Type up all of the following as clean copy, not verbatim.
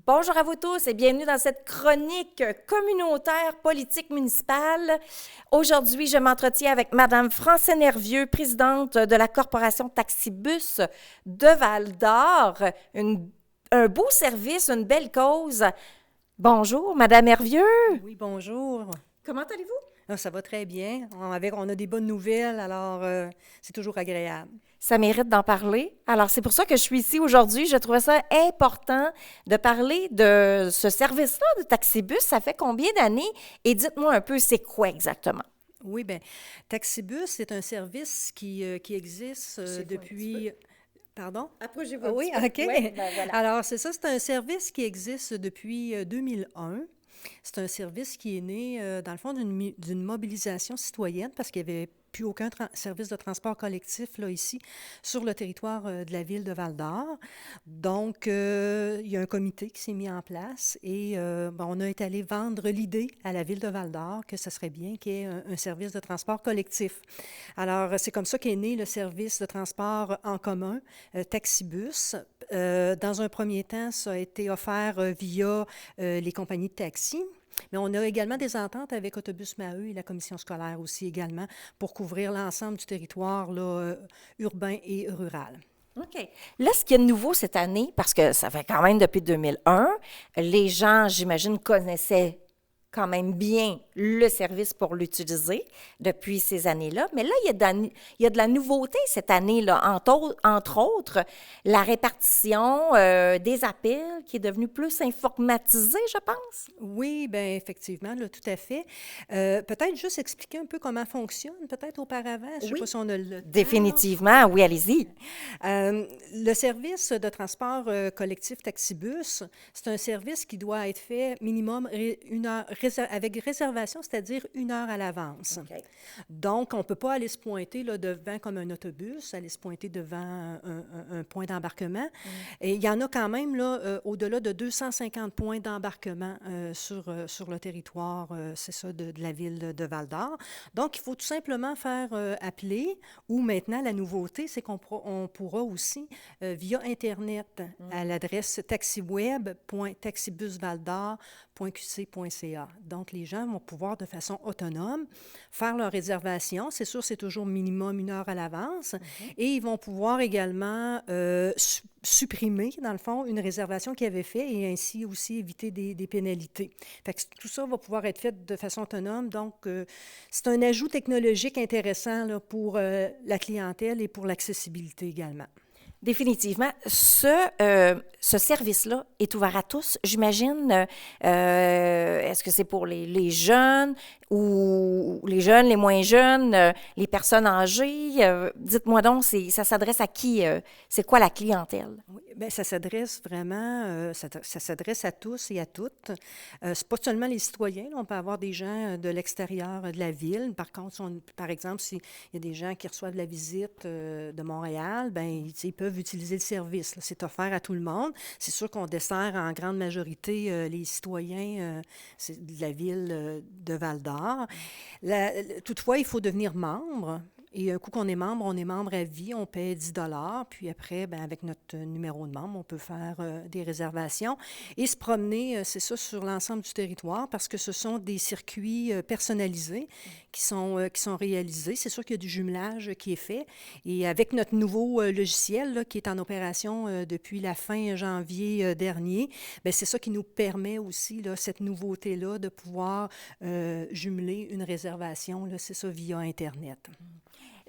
Bonjour à vous tous et bienvenue dans cette chronique communautaire politique municipale. Aujourd'hui, je m'entretiens avec Madame Francine Hervieux, présidente de la Corporation Taxibus de Val-d'Or. Un beau service, une belle cause. Bonjour, Madame Hervieux. Oui, bonjour. Comment allez-vous? Ah, ça va très bien. On a des bonnes nouvelles, alors c'est toujours agréable. Ça mérite d'en parler. Alors, c'est pour ça que je suis ici aujourd'hui. Je trouvais ça important de parler de ce service-là de Taxibus. Ça fait combien d'années? Et dites-moi un peu, c'est quoi exactement? Oui, bien, Taxibus, c'est un service qui existe depuis... Pardon? Approchez-vous Ah un oui, petit peu. OK. Oui, ben voilà. Alors, c'est ça, c'est un service qui existe depuis 2001. C'est un service qui est né, dans le fond, d'une mobilisation citoyenne parce qu'il n'y avait plus aucun service de transport collectif là, ici sur le territoire de la ville de Val-d'Or. Donc, il y a un comité qui s'est mis en place et on a été allé vendre l'idée à la ville de Val-d'Or que ce serait bien qu'il y ait un service de transport collectif. Alors, c'est comme ça qu'est né le service de transport en commun, Taxibus. Dans un premier temps, ça a été offert via les compagnies de taxi. Mais on a également des ententes avec Autobus Maheu et la commission scolaire aussi également pour couvrir l'ensemble du territoire là, urbain et rural. OK. Là, ce qu'il y a de nouveau cette année, parce que ça fait quand même depuis 2001, les gens, j'imagine, connaissaient quand même bien le service pour l'utiliser depuis ces années-là. Mais là, il y a de la nouveauté cette année-là, entre autres, la répartition des appels qui est devenue plus informatisée, je pense. Oui, bien effectivement, là, tout à fait. Peut-être juste expliquer un peu comment fonctionne, peut-être auparavant. Je ne sais pas Oui, si on a le temps. définitivement. Oui, allez-y. Le service de transport collectif Taxibus, c'est un service qui doit être fait minimum une heure, avec réservation, c'est-à-dire une heure à l'avance. OK. Donc, on ne peut pas aller se pointer là, devant comme un autobus, aller se pointer devant un point d'embarquement. Et il y en a quand même là, au-delà de 250 points d'embarquement sur le territoire, c'est ça, de la ville de Val-d'Or. Donc, il faut tout simplement faire appeler, ou maintenant, la nouveauté, c'est qu'on pourra aussi, via Internet, à l'adresse taxiweb.taxibusvaldor.qc.ca. Donc, les gens vont pouvoir, de façon autonome, faire leur réservation. C'est sûr, c'est toujours minimum une heure à l'avance. Et ils vont pouvoir également supprimer, dans le fond, une réservation qu'ils avaient faite et ainsi aussi éviter des pénalités. Fait que tout ça va pouvoir être fait de façon autonome. Donc, c'est un ajout technologique intéressant là, pour la clientèle et pour l'accessibilité également. Définitivement. Ce service-là est ouvert à tous, j'imagine. Est-ce que c'est pour les jeunes ou les jeunes, les moins jeunes, les personnes âgées? Dites-moi donc, ça s'adresse à qui? C'est quoi la clientèle? Oui, bien, ça s'adresse vraiment, ça s'adresse à tous et à toutes. C'est pas seulement les citoyens, là, on peut avoir des gens de l'extérieur de la ville. Par contre, par exemple, s'il y a des gens qui reçoivent la visite de Montréal, ben ils peuvent utiliser le service, là. C'est offert à tout le monde. C'est sûr qu'on dessert en grande majorité les citoyens de la ville de Val-d'Or. Toutefois, il faut devenir membre. Et un coup qu'on est membre, on est membre à vie, on paie 10 $. Puis après, bien, avec notre numéro de membre, on peut faire des réservations et se promener, c'est ça, sur l'ensemble du territoire parce que ce sont des circuits personnalisés qui sont réalisés. C'est sûr qu'il y a du jumelage qui est fait. Et avec notre nouveau logiciel là, qui est en opération depuis la fin janvier dernier, bien, c'est ça qui nous permet aussi, là, cette nouveauté-là, de pouvoir jumeler une réservation, là, c'est ça, via Internet.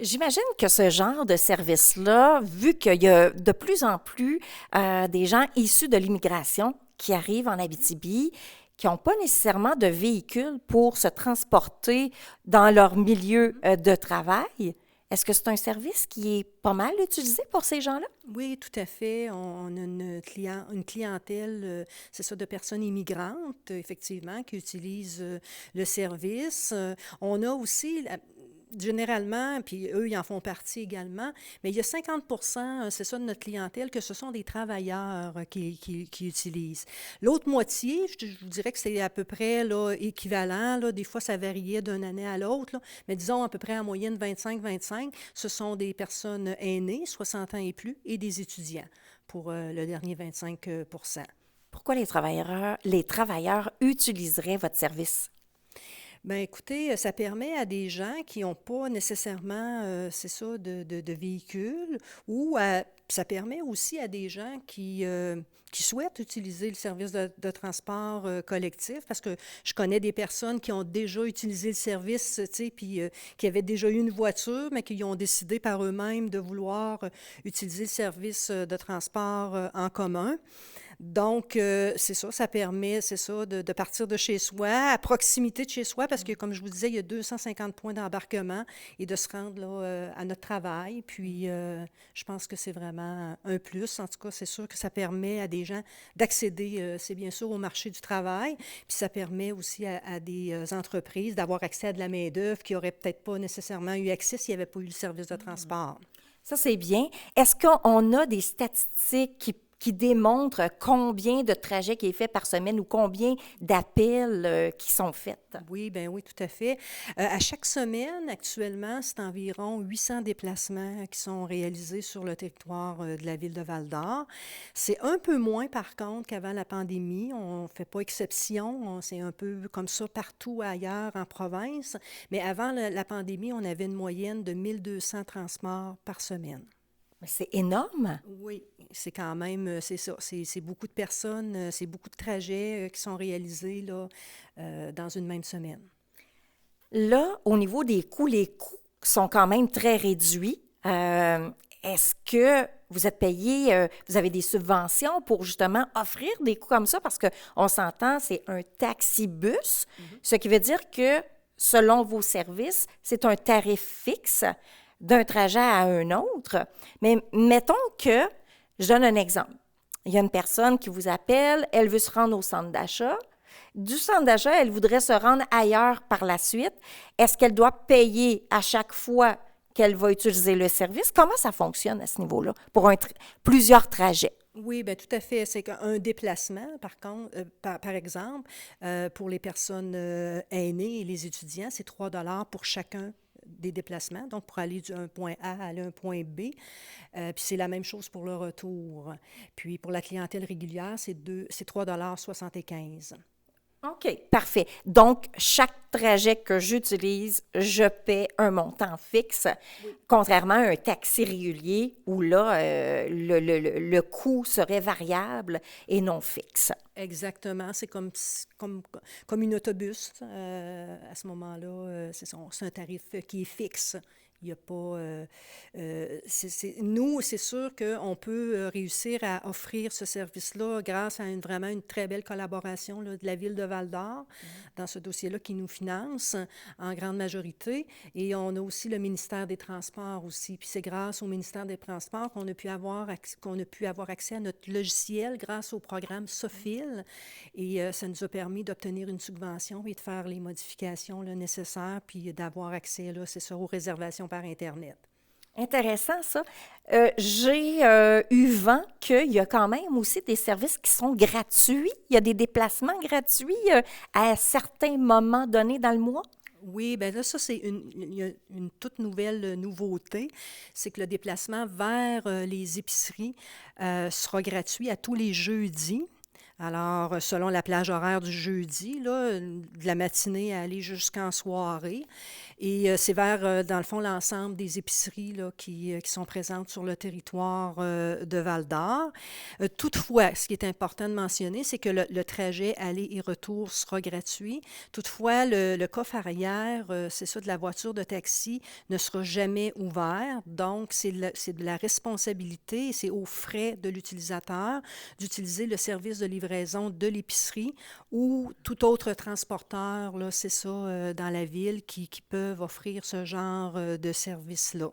J'imagine que ce genre de service-là, vu qu'il y a de plus en plus des gens issus de l'immigration qui arrivent en Abitibi, qui n'ont pas nécessairement de véhicule pour se transporter dans leur milieu de travail, est-ce que c'est un service qui est pas mal utilisé pour ces gens-là? Oui, tout à fait. On a une clientèle, c'est ça, de personnes immigrantes, effectivement, qui utilisent le service. On a aussi, généralement, puis eux, ils en font partie également, mais il y a 50 c'est ça, de notre clientèle, que ce sont des travailleurs qui utilisent. L'autre moitié, je vous dirais que c'est à peu près là, équivalent. Là, des fois, ça variait d'une année à l'autre, là, mais disons à peu près en moyenne 25-25, ce sont des personnes aînées, 60 ans et plus, et des étudiants pour le dernier 25 %. Pourquoi les travailleurs utiliseraient votre service? Ben écoutez, ça permet à des gens qui n'ont pas nécessairement, c'est ça, de véhicule ça permet aussi à des gens qui souhaitent utiliser le service de transport collectif, parce que je connais des personnes qui ont déjà utilisé le service, tu sais, puis qui avaient déjà eu une voiture, mais qui ont décidé par eux-mêmes de vouloir utiliser le service de transport en commun. Donc, c'est ça permet, c'est ça, de partir de chez soi, à proximité de chez soi, parce que, comme je vous disais, il y a 250 points d'embarquement et de se rendre là, à notre travail. Puis, je pense que c'est vraiment un plus. En tout cas, c'est sûr que ça permet à des gens d'accéder, c'est bien sûr, au marché du travail. Puis, ça permet aussi à des entreprises d'avoir accès à de la main-d'œuvre qui n'auraient peut-être pas nécessairement eu accès s'il n'y avait pas eu le service de transport. Ça, c'est bien. Est-ce qu'on a des statistiques qui démontrent combien de trajets qui est fait par semaine ou combien d'appels qui sont faits? Oui, ben oui, tout à fait. À chaque semaine, actuellement, c'est environ 800 déplacements qui sont réalisés sur le territoire de la ville de Val-d'Or. C'est un peu moins, par contre, qu'avant la pandémie. On ne fait pas exception. C'est un peu comme ça partout ailleurs en province. Mais avant la pandémie, on avait une moyenne de 1200 transports par semaine. Mais c'est énorme. Oui, c'est quand même, c'est ça, c'est beaucoup de personnes, c'est beaucoup de trajets qui sont réalisés là, dans une même semaine. Là, au niveau des coûts, les coûts sont quand même très réduits. Est-ce que vous êtes payé, vous avez des subventions pour justement offrir des coûts comme ça? Parce qu'on s'entend, c'est un taxibus, ce qui veut dire que selon vos services, c'est un tarif fixe d'un trajet à un autre. Mais mettons que, je donne un exemple. Il y a une personne qui vous appelle, elle veut se rendre au centre d'achat. Du centre d'achat, elle voudrait se rendre ailleurs par la suite. Est-ce qu'elle doit payer à chaque fois qu'elle va utiliser le service? Comment ça fonctionne à ce niveau-là pour plusieurs trajets? Oui, bien tout à fait. C'est qu'un déplacement, par contre, par exemple, pour les personnes aînées et les étudiants, c'est 3 pour chacun des déplacements, donc pour aller d'un point A à aller à un point B. Puis c'est la même chose pour le retour. Puis pour la clientèle régulière, c'est 3,75 $. OK, parfait. Donc, chaque trajet que j'utilise, je paie un montant fixe, contrairement à un taxi régulier où là, le coût serait variable et non fixe. Exactement. C'est comme une autobus. À ce moment-là, c'est un tarif qui est fixe. Il n'y a pas. Nous, c'est sûr qu'on peut réussir à offrir ce service-là grâce à vraiment une très belle collaboration là, de la Ville de Val-d'Or dans ce dossier-là qui nous finance en grande majorité. Et on a aussi le ministère des Transports aussi. Puis c'est grâce au ministère des Transports qu'on a pu avoir accès à notre logiciel grâce au programme SOFIL. Et ça nous a permis d'obtenir une subvention et de faire les modifications là, nécessaires, puis d'avoir accès, là, c'est ça, aux réservations par Internet. Intéressant, ça. J'ai eu vent qu'il y a quand même aussi des services qui sont gratuits. Il y a des déplacements gratuits à certains moments donnés dans le mois. Oui, bien là, ça, il y a une toute nouvelle nouveauté. C'est que le déplacement vers les épiceries sera gratuit à tous les jeudis. Alors, selon la plage horaire du jeudi, là, de la matinée à aller jusqu'en soirée. Et c'est vers, dans le fond, l'ensemble des épiceries là, qui sont présentes sur le territoire de Val-d'Or. Toutefois, ce qui est important de mentionner, c'est que le trajet aller et retour sera gratuit. Toutefois, le coffre arrière, c'est ça, de la voiture de taxi, ne sera jamais ouvert. Donc, c'est de la responsabilité et c'est aux frais de l'utilisateur d'utiliser le service de livraison de l'épicerie ou tout autre transporteur, là, c'est ça, dans la ville qui peuvent offrir ce genre de service-là.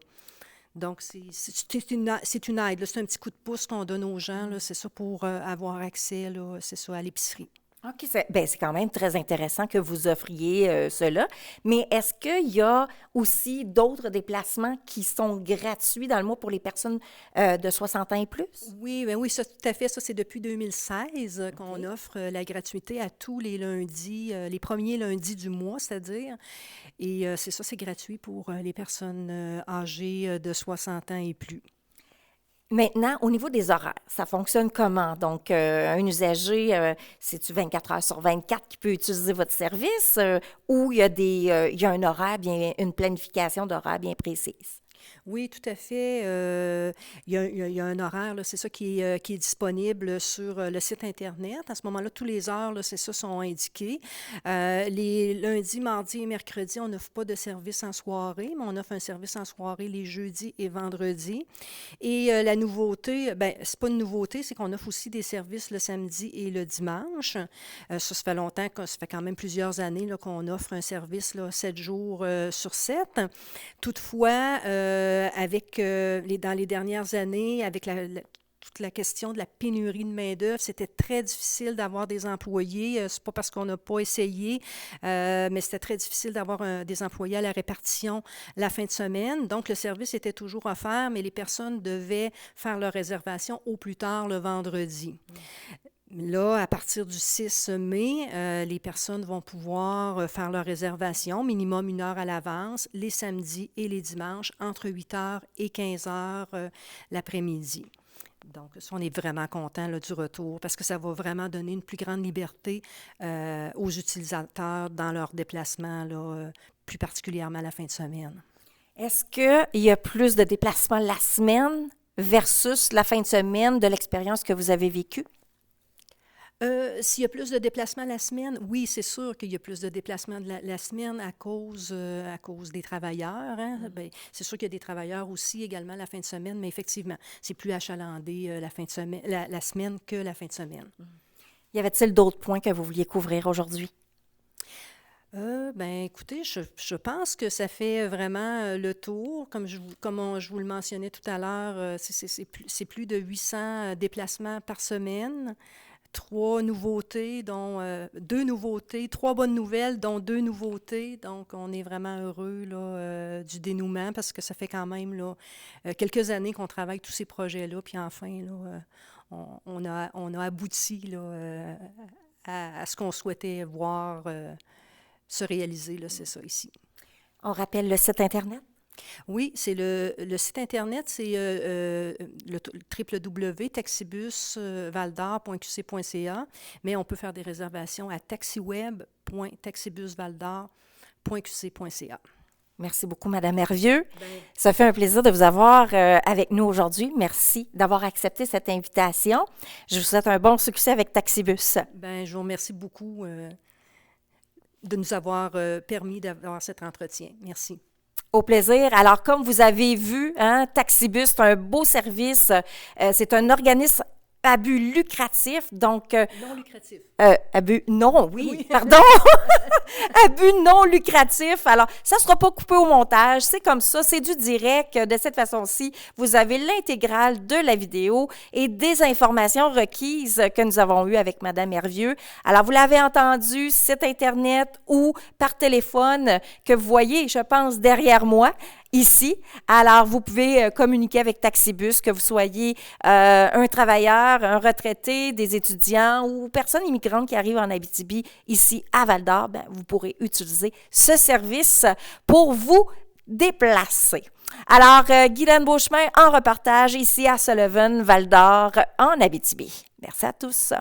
Donc, c'est une aide, là, c'est un petit coup de pouce qu'on donne aux gens, là, c'est ça, pour avoir accès, là, c'est ça, à l'épicerie. OK, c'est quand même très intéressant que vous offriez cela. Mais est-ce qu'il y a aussi d'autres déplacements qui sont gratuits dans le mois pour les personnes de 60 ans et plus? Oui, bien oui, ça, tout à fait. Ça, c'est depuis 2016 qu'on offre la gratuité à tous les lundis, les premiers lundis du mois, c'est-à-dire. Et c'est ça, c'est gratuit pour les personnes âgées de 60 ans et plus. Maintenant, au niveau des horaires, ça fonctionne comment? Donc, un usager, c'est-tu 24 heures sur 24 qui peut utiliser votre service ou il y a un horaire une planification d'horaire bien précise? Oui, tout à fait. Il y a un horaire, là, c'est ça qui est disponible sur le site Internet. À ce moment-là, tous les heures, là, c'est ça, sont indiquées. Les lundis, mardis et mercredis, on n'offre pas de service en soirée, mais on offre un service en soirée les jeudis et vendredis. Et la nouveauté, ben, c'est pas une nouveauté, c'est qu'on offre aussi des services le samedi et le dimanche. Ça fait longtemps, ça fait quand même plusieurs années là, qu'on offre un service là, 7 jours sur 7. Toutefois, dans les dernières années, avec toute la question de la pénurie de main-d'œuvre, c'était très difficile d'avoir des employés. C'est pas parce qu'on n'a pas essayé, mais c'était très difficile d'avoir des employés à la répartition la fin de semaine. Donc, le service était toujours offert, mais les personnes devaient faire leur réservation au plus tard le vendredi. Là, à partir du 6 mai, les personnes vont pouvoir faire leur réservation, minimum 1 heure à l'avance, les samedis et les dimanches, entre 8 heures et 15 heures l'après-midi. Donc, ça, on est vraiment content là, du retour parce que ça va vraiment donner une plus grande liberté aux utilisateurs dans leurs déplacements, là, plus particulièrement la fin de semaine. Est-ce qu'il y a plus de déplacements la semaine versus la fin de semaine de l'expérience que vous avez vécue? S'il y a plus de déplacements la semaine, oui, c'est sûr qu'il y a plus de déplacements la semaine à cause des travailleurs. Hein? Bien, c'est sûr qu'il y a des travailleurs aussi également la fin de semaine, mais effectivement, c'est plus achalandé la fin de semaine, la semaine que la fin de semaine. Y avait-il d'autres points que vous vouliez couvrir aujourd'hui? Ben, écoutez, je pense que ça fait vraiment le tour. Comme je vous le mentionnais tout à l'heure, c'est plus de 800 déplacements par semaine. 3 nouveautés, dont 2 nouveautés, 3 bonnes nouvelles, dont 2 nouveautés. Donc, on est vraiment heureux là, du dénouement parce que ça fait quand même là, quelques années qu'on travaille tous ces projets-là. Puis enfin, là, on a abouti là, à ce qu'on souhaitait voir se réaliser. Là, c'est ça ici. On rappelle le site Internet? Oui, c'est le site Internet, c'est le www.taxibusvaldor.qc.ca, mais on peut faire des réservations à taxiweb.taxibusvaldor.qc.ca. Merci beaucoup, Madame Hervieux. Ça fait un plaisir de vous avoir avec nous aujourd'hui. Merci d'avoir accepté cette invitation. Je vous souhaite un bon succès avec Taxibus. Je vous remercie beaucoup de nous avoir permis d'avoir cet entretien. Merci. Au plaisir. Alors, comme vous avez vu, hein, Taxibus, c'est un beau service. C'est un organisme à but lucratif, donc... non lucratif. À but... Non, oui. Pardon. À but non lucratif. Alors, ça ne sera pas coupé au montage. C'est comme ça, c'est du direct. De cette façon-ci, vous avez l'intégrale de la vidéo et des informations requises que nous avons eues avec Mme Hervieux. Alors, vous l'avez entendu, site Internet ou par téléphone que vous voyez, je pense, derrière moi. Ici. Alors, vous pouvez communiquer avec Taxibus, que vous soyez un travailleur, un retraité, des étudiants ou personnes immigrantes qui arrivent en Abitibi, ici à Val-d'Or, vous pourrez utiliser ce service pour vous déplacer. Alors, Guylaine Beauchemin en reportage ici à Sullivan, Val-d'Or, en Abitibi. Merci à tous.